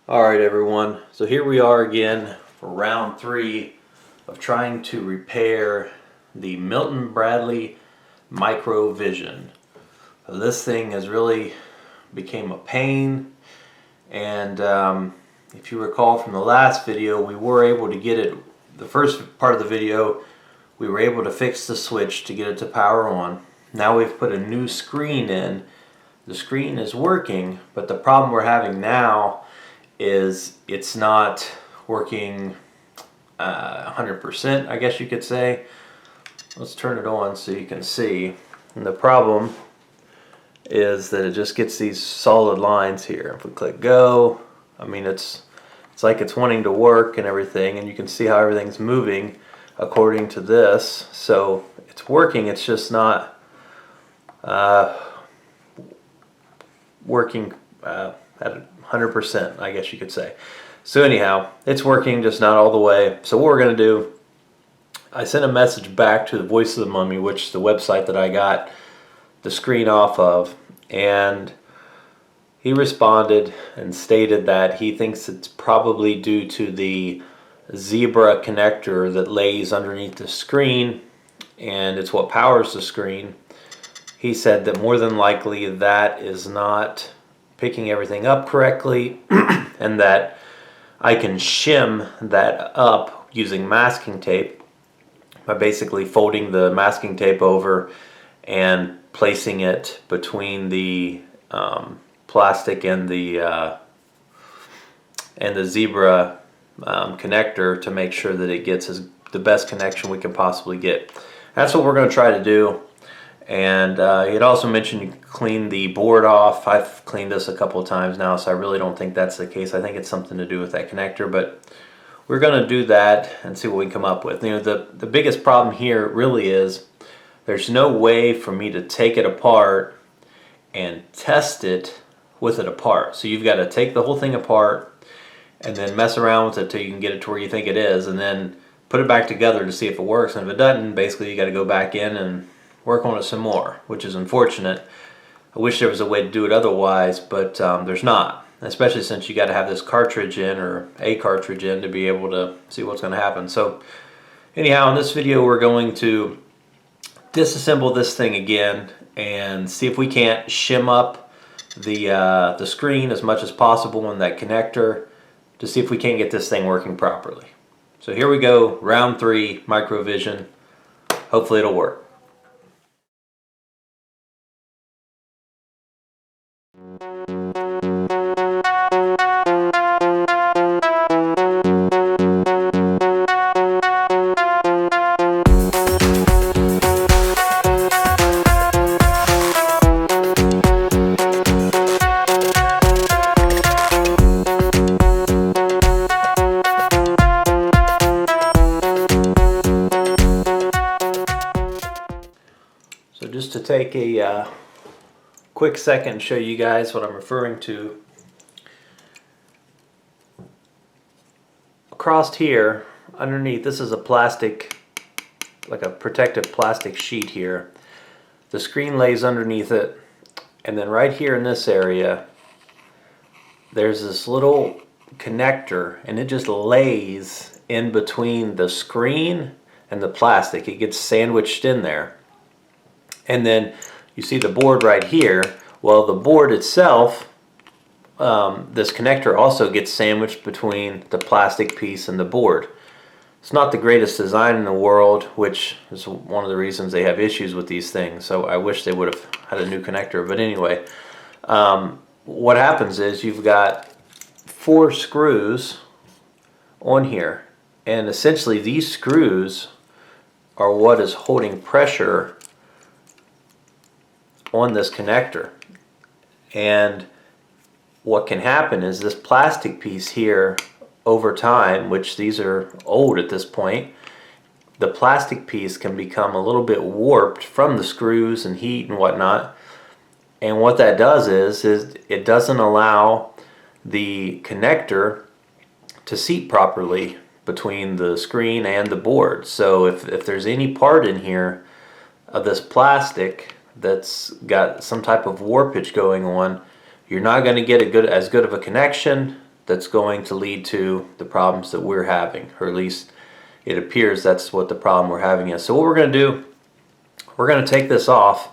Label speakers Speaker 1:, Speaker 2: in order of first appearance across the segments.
Speaker 1: Alright everyone, so here we are again for round 3 of trying to repair the Milton Bradley Microvision. So this thing has really became a pain, and if you recall from the last video, we were able to get it, the first part of the video, we were able to fix the switch to get it to power on. Now we've put a new screen in. The screen is working, but the problem we're having now is it's not working 100%, I guess you could say. Let's turn it on so you can see. And the problem is that it just gets these solid lines here. If we click go, I mean it's like it's wanting to work and everything, and you can see how everything's moving according to this. So it's working, it's just not working at 100%, I guess you could say. So anyhow, it's working, just not all the way. So what we're going to do, I sent a message back to the Voice of the Mummy, which is the website that I got the screen off of, and he responded and stated that he thinks it's probably due to the zebra connector that lays underneath the screen, and it's what powers the screen. He said that more than likely that is not picking everything up correctly, and that I can shim that up using masking tape by basically folding the masking tape over and placing it between the plastic and the zebra connector to make sure that it gets the best connection we can possibly get. That's what we're going to try to do. And he had also mentioned you clean the board off. I've cleaned this a couple of times now, so I really don't think that's the case. I think it's something to do with that connector, but we're going to do that and see what we can come up with. You know, the biggest problem here really is there's no way for me to take it apart and test it with it apart. So you've got to take the whole thing apart and then mess around with it till you can get it to where you think it is, and then put it back together to see if it works. And if it doesn't, basically you got to go back in and work on it some more, which is unfortunate. I wish there was a way to do it otherwise, but there's not, especially since you got to have this cartridge in, or a cartridge in, to be able to see what's going to happen. So anyhow, in this video we're going to disassemble this thing again and see if we can't shim up the screen as much as possible in that connector to see if we can't get this thing working properly. So here we go, round 3, Microvision. Hopefully it'll work. So just to take a quick second and show you guys what I'm referring to. Across here, underneath, this is a plastic, like a protective plastic sheet here. The screen lays underneath it, and then right here in this area, there's this little connector, and it just lays in between the screen and the plastic. It gets sandwiched in there. And then you see the board right here. Well, the board itself, this connector also gets sandwiched between the plastic piece and the board. It's not the greatest design in the world, which is one of the reasons they have issues with these things. So I wish they would have had a new connector. But anyway, what happens is you've got 4 screws on here, and essentially these screws are what is holding pressure on this connector. And what can happen is this plastic piece here, over time, which these are old at this point, the plastic piece can become a little bit warped from the screws and heat and whatnot. And what that does is it doesn't allow the connector to seat properly between the screen and the board. So if there's any part in here of this plastic that's got some type of warpage going on, you're not going to get as good of a connection. That's going to lead to the problems that we're having, or at least it appears that's what the problem we're having is. So what we're going to do, we're going to take this off,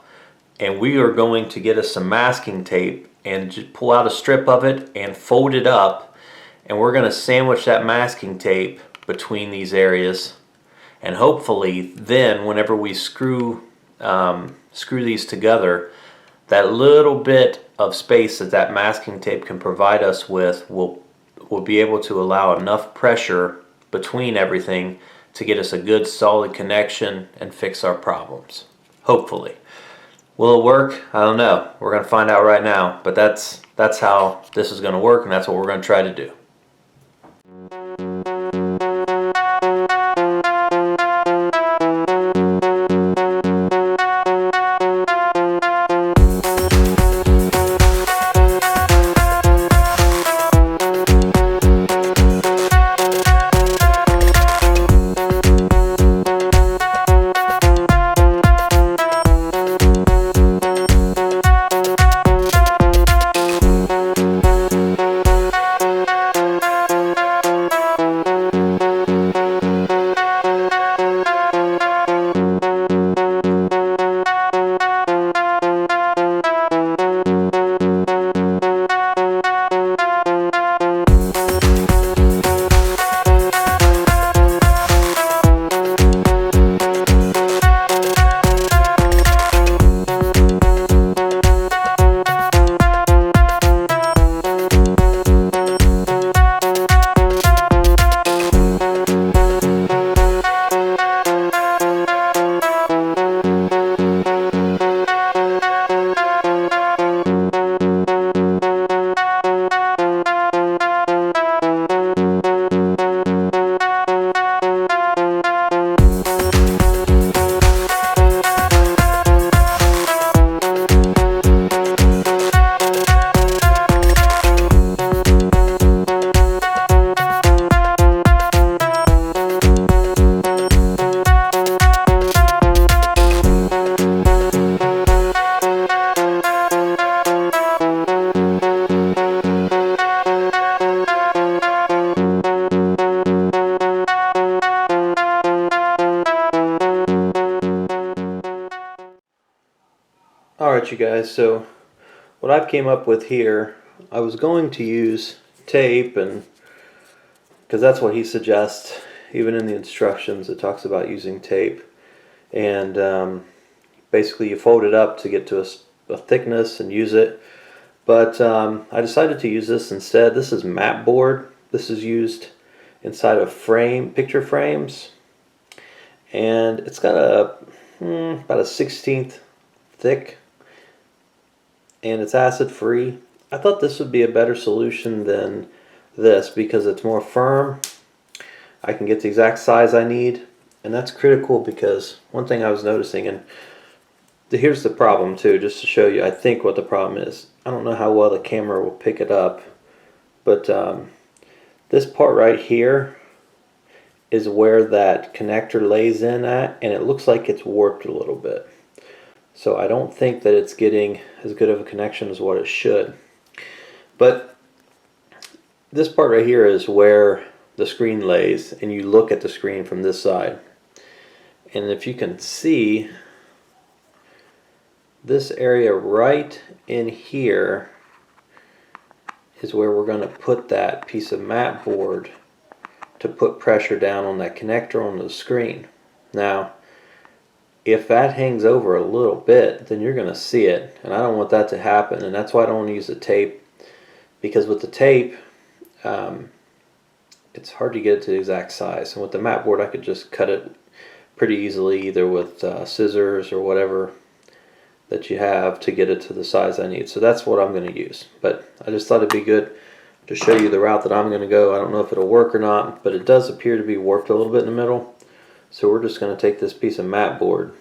Speaker 1: and we are going to get us some masking tape and just pull out a strip of it and fold it up, and we're going to sandwich that masking tape between these areas, and hopefully then whenever we screw these together, that little bit of space that masking tape can provide us with will be able to allow enough pressure between everything to get us a good solid connection and fix our problems. Hopefully. Will it work? I don't know. We're going to find out right now, but that's how this is going to work, and that's what we're going to try to do. Alright you guys, so what I've came up with here, I was going to use tape, and because that's what he suggests. Even in the instructions it talks about using tape, and basically you fold it up to get to a thickness and use it. But I decided to use this instead. This is mat board. This is used inside of picture frames, and it's got about a 1/16 thick, and it's acid free. I thought this would be a better solution than this because it's more firm. I can get the exact size I need, and that's critical because one thing I was noticing, and here's the problem too, just to show you I think what the problem is. I don't know how well the camera will pick it up, but this part right here is where that connector lays in at, and it looks like it's warped a little bit. So I don't think that it's getting as good of a connection as what it should. But this part right here is where the screen lays, and you look at the screen from this side. And if you can see, this area right in here is where we're going to put that piece of mat board to put pressure down on that connector on the screen. Now, if that hangs over a little bit, then you're going to see it, and I don't want that to happen, and that's why I don't want to use the tape, because with the tape it's hard to get it to the exact size, and with the mat board I could just cut it pretty easily, either with scissors or whatever that you have to get it to the size I need. So that's what I'm going to use, but I just thought it'd be good to show you the route that I'm going to go. I don't know if it'll work or not, but it does appear to be warped a little bit in the middle. So we're just going to take this piece of mat board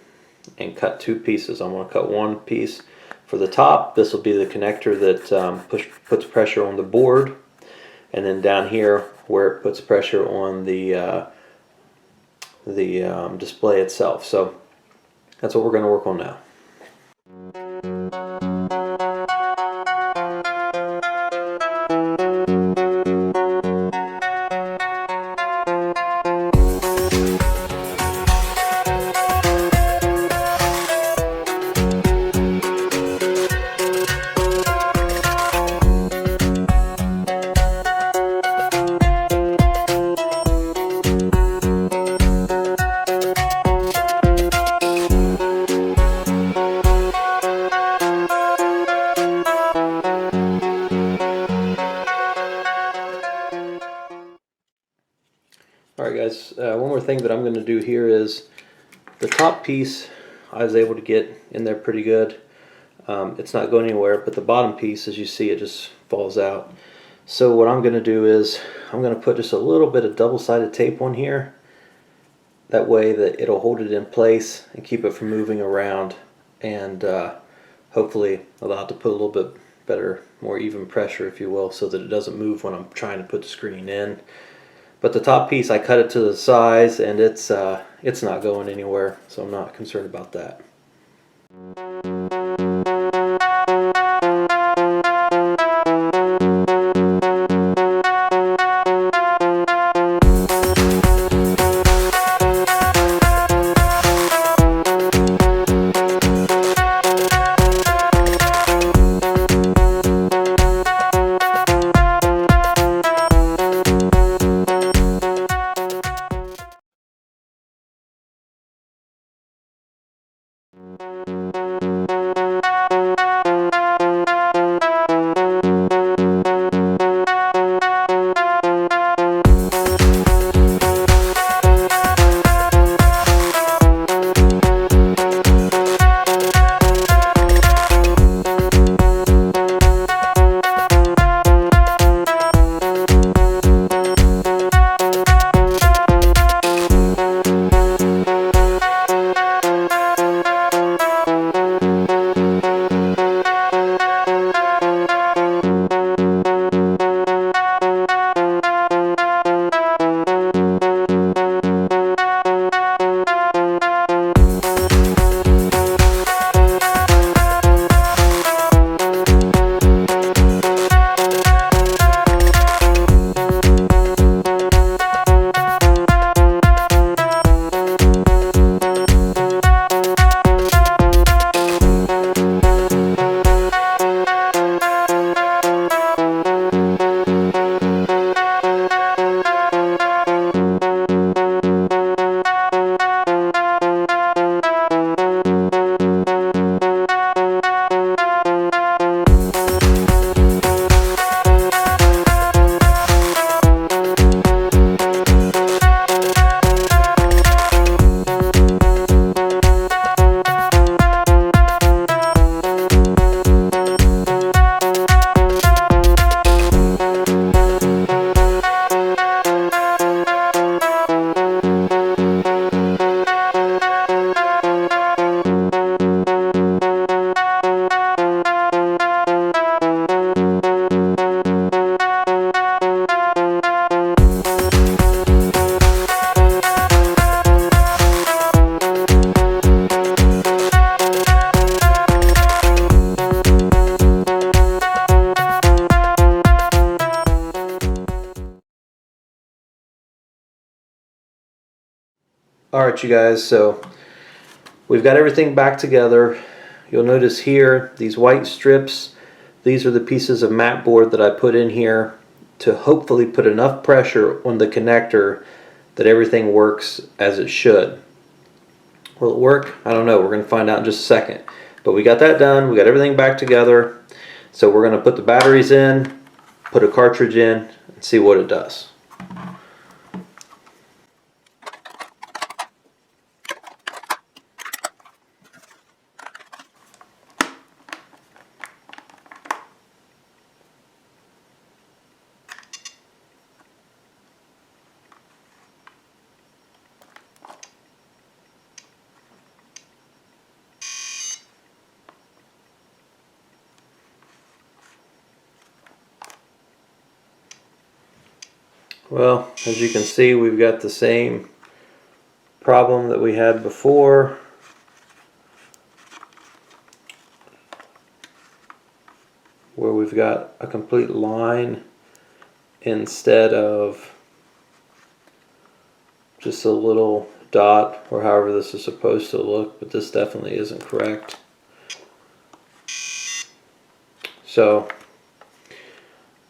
Speaker 1: and cut two pieces. I'm going to cut one piece for the top. This will be the connector that puts pressure on the board and then down here where it puts pressure on the display itself. So that's what we're going to work on now. Alright guys, one more thing that I'm going to do here is the top piece I was able to get in there pretty good. It's not going anywhere, but the bottom piece, as you see, it just falls out. So what I'm going to do is I'm going to put just a little bit of double-sided tape on here. That way that it'll hold it in place and keep it from moving around, and hopefully allow it to put a little bit better, more even pressure, if you will, so that it doesn't move when I'm trying to put the screen in. But the top piece, I cut it to the size, and it's not going anywhere, so I'm not concerned about that. Alright you guys, so we've got everything back together. You'll notice here these white strips, these are the pieces of mat board that I put in here to hopefully put enough pressure on the connector that everything works as it should. Will it work? I don't know. We're going to find out in just a second. But we got that done. We got everything back together. So we're going to put the batteries in, put a cartridge in, and see what it does. Well, as you can see, we've got the same problem that we had before. Where we've got a complete line instead of just a little dot, or however this is supposed to look, but this definitely isn't correct. So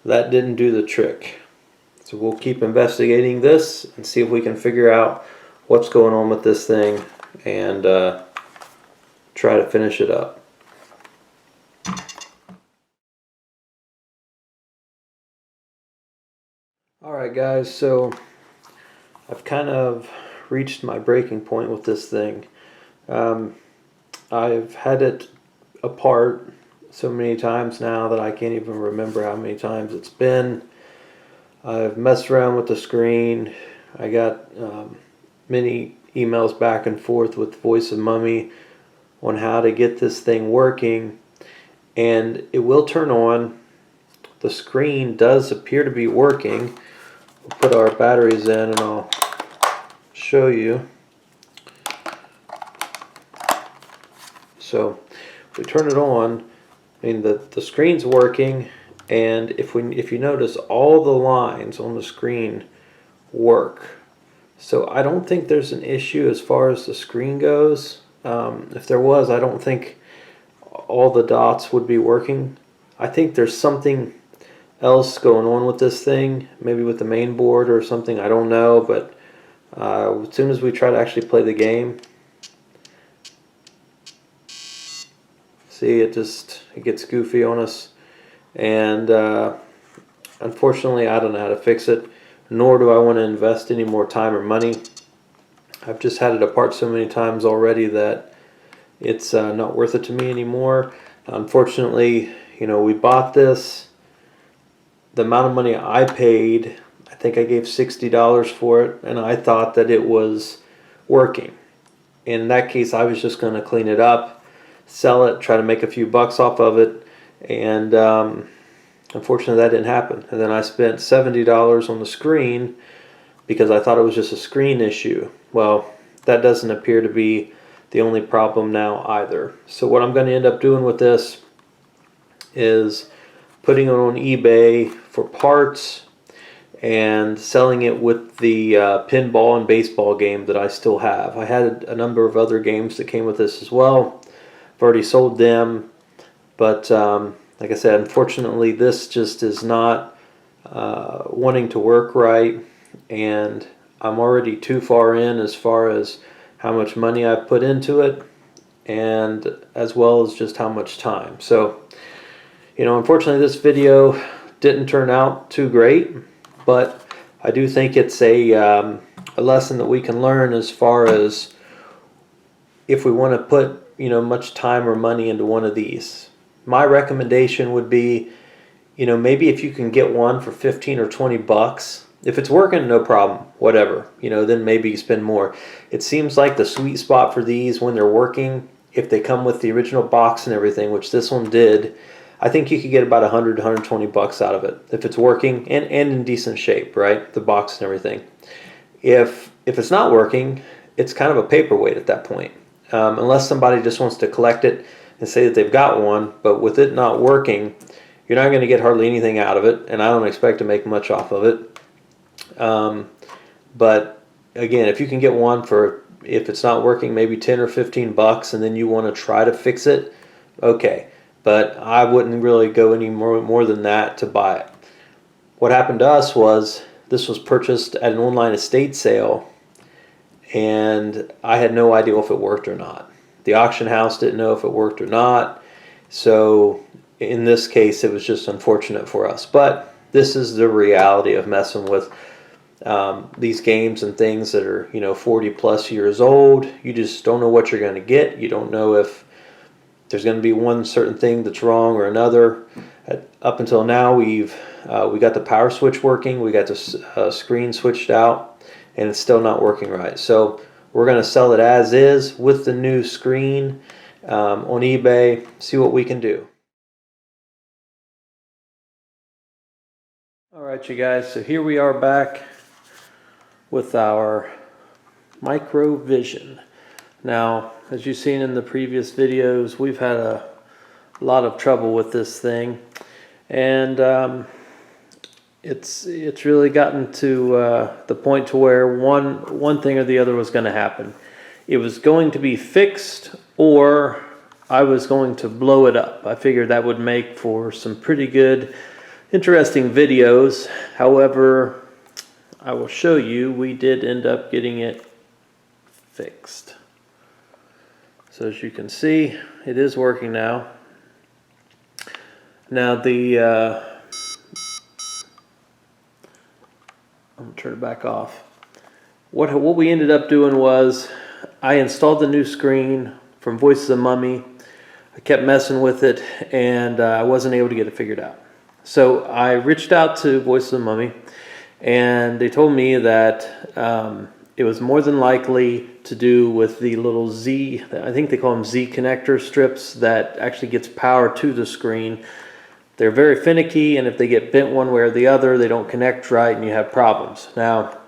Speaker 1: that didn't do the trick. So we'll keep investigating this and see if we can figure out what's going on with this thing and try to finish it up. Alright guys, so I've kind of reached my breaking point with this thing. I've had it apart so many times now that I can't even remember how many times it's been. I've messed around with the screen. I got many emails back and forth with Voice of Mummy on how to get this thing working, and it will turn on. The screen does appear to be working. We'll put our batteries in and I'll show you. So if we turn it on, I mean the screen's working, and if you notice, all the lines on the screen work. So I don't think there's an issue as far as the screen goes. If there was, I don't think all the dots would be working. I think there's something else going on with this thing, maybe with the main board or something, I don't know, but as soon as we try to actually play the game, see, it gets goofy on us, and unfortunately I don't know how to fix it, nor do I want to invest any more time or money. I've just had it apart so many times already that it's not worth it to me anymore. Unfortunately, you know, we bought this. The amount of money I paid, I think I gave $60 for it, and I thought that it was working. In that case, I was just going to clean it up, sell it, try to make a few bucks off of it, and unfortunately that didn't happen. And then I spent $70 on the screen because I thought it was just a screen issue. Well, that doesn't appear to be the only problem now either. So what I'm going to end up doing with this is putting it on eBay for parts and selling it with the pinball and baseball game that I still have. I had a number of other games that came with this as well. I've already sold them, but like I said, unfortunately this just is not wanting to work right, and I'm already too far in as far as how much money I've put into it, and as well as just how much time. So, you know, unfortunately this video didn't turn out too great, but I do think it's a lesson that we can learn as far as if we want to put, you know, much time or money into one of these. My recommendation would be, you know, maybe if you can get one for 15 or 20 bucks, if it's working, no problem, whatever, you know, then maybe you spend more. It seems like the sweet spot for these, when they're working, if they come with the original box and everything, which this one did, I think you could get about 100 to 120 bucks out of it if it's working and in decent shape, right? The box and everything. If it's not working, it's kind of a paperweight at that point. Unless somebody just wants to collect it and say that they've got one, but with it not working, you're not going to get hardly anything out of it, and I don't expect to make much off of it. But again, if you can get one for, if it's not working, maybe 10 or 15 bucks, and then you want to try to fix it, okay. But I wouldn't really go any more than that to buy it. What happened to us was this was purchased at an online estate sale, and I had no idea if it worked or not. The auction house didn't know if it worked or not. So in this case, it was just unfortunate for us. But this is the reality of messing with these games and things that are, you know, 40 plus years old. You just don't know what you're going to get. You don't know if there's going to be one certain thing that's wrong or another. Up until now, we got the power switch working. We got the screen switched out, and it's still not working right. So we're going to sell it as is with the new screen on eBay. See what we can do. All right, you guys. So here we are back with our Microvision. Now, as you've seen in the previous videos, we've had a lot of trouble with this thing, and it's really gotten to the point to where one thing or the other was going to happen. It was going to be fixed, or I was going to blow it up. I figured that would make for some pretty good, interesting videos. However, I will show you, we did end up getting it fixed. So as you can see, it is working now. Now I'm gonna turn it back off. What we ended up doing was, I installed the new screen from Voice of the Mummy. I kept messing with it, and I wasn't able to get it figured out. So I reached out to Voice of the Mummy, and they told me that it was more than likely to do with the little Z, I think they call them Z connector strips, that actually gets power to the screen. They're very finicky, and if they get bent one way or the other, they don't connect right and you have problems. Now,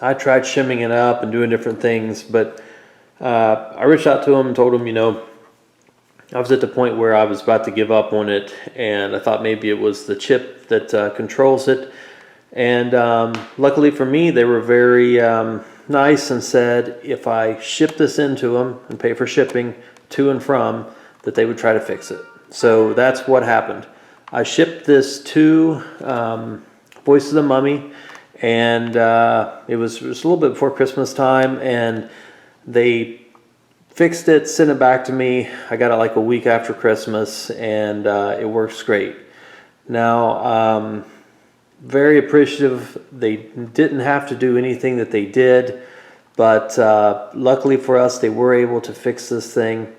Speaker 1: I tried shimming it up and doing different things, but I reached out to them and told them, I was at the point where I was about to give up on it, and I thought maybe it was the chip that controls it. And luckily for me, they were very nice and said if I ship this into them and pay for shipping to and from, that they would try to fix it. So that's what happened. I shipped this to Voice of the Mummy, and it was a little bit before Christmas time, and they fixed it, sent it back to me. I got it like a week after Christmas, and it works great. Now, very appreciative. They didn't have to do anything that they did, but luckily for us, they were able to fix this thing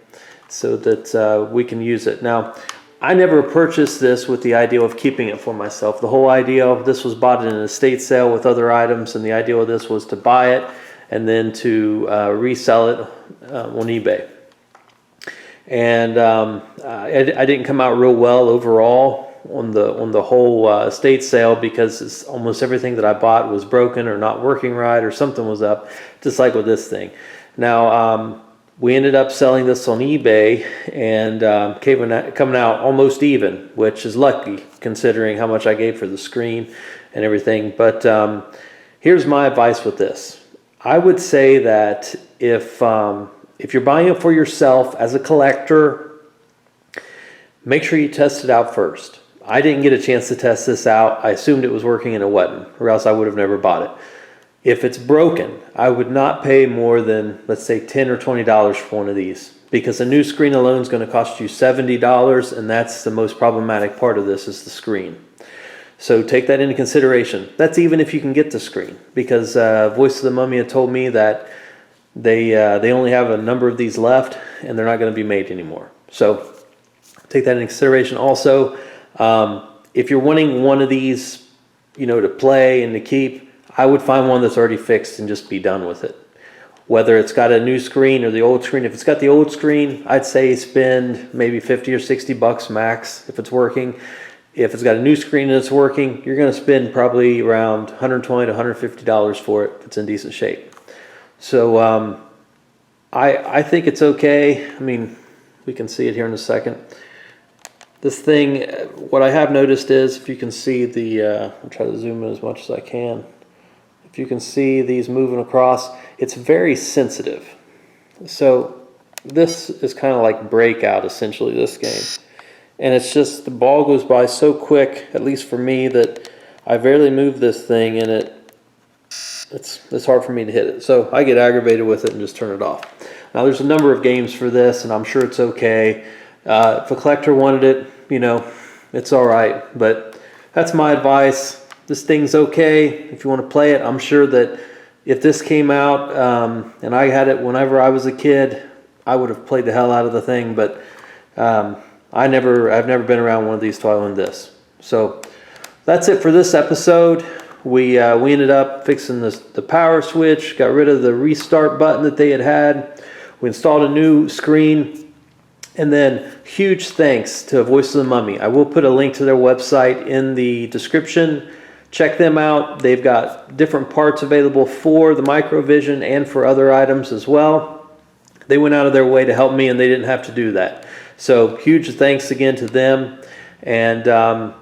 Speaker 1: so that we can use it. Now, I never purchased this with the idea of keeping it for myself. The whole idea of this was bought in an estate sale with other items, and the idea of this was to buy it and then to resell it on eBay. And I didn't come out real well overall on the whole estate sale, because it's almost everything that I bought was broken or not working right, or something was up, just like with this thing. Now, we ended up selling this on eBay, and coming out almost even, which is lucky considering how much I gave for the screen and everything. But here's my advice with this. I would say that if you're buying it for yourself as a collector, make sure you test it out first. I didn't get a chance to test this out. I assumed it was working and it wasn't, or else I would have never bought it. If it's broken, I would not pay more than, let's say, $10 or $20 for one of these, because a new screen alone is going to cost you $70, and that's the most problematic part of this, is the screen. So take that into consideration. That's even if you can get the screen, because Voice of the Mummy had told me that they only have a number of these left, and they're not going to be made anymore. So take that into consideration. Also, if you're wanting one of these, to play and to keep, I would find one that's already fixed and just be done with it. Whether it's got a new screen or the old screen. If it's got the old screen, I'd say spend maybe 50 or 60 bucks max if it's working. If it's got a new screen and it's working, you're going to spend probably around $120 to $150 for it if it's in decent shape. So I think it's okay. I mean, we can see it here in a second. This thing, what I have noticed is, if you can see I'll try to zoom in as much as I can. If you can see these moving across, it's very sensitive. So this is kind of like Breakout, essentially, this game. And it's just, the ball goes by so quick, at least for me, that I barely move this thing, and it's hard for me to hit it. So I get aggravated with it and just turn it off. Now, there's a number of games for this, and I'm sure it's okay. If a collector wanted it, it's all right. But that's my advice. This thing's okay if you want to play it. I'm sure that if this came out and I had it whenever I was a kid, I would have played the hell out of the thing. But I've never been around one of these till I owned this. So that's it for this episode. We ended up fixing the power switch, got rid of the restart button that they had. We installed a new screen. And then huge thanks to Voice of the Mummy. I will put a link to their website in the description. check them out. They've got different parts available for the Microvision and for other items as well. They went out of their way to help me, and they didn't have to do that. So huge thanks again to them. And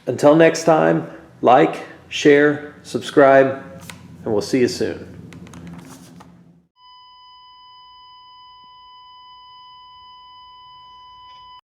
Speaker 1: until next time, like, share, subscribe, and we'll see you soon.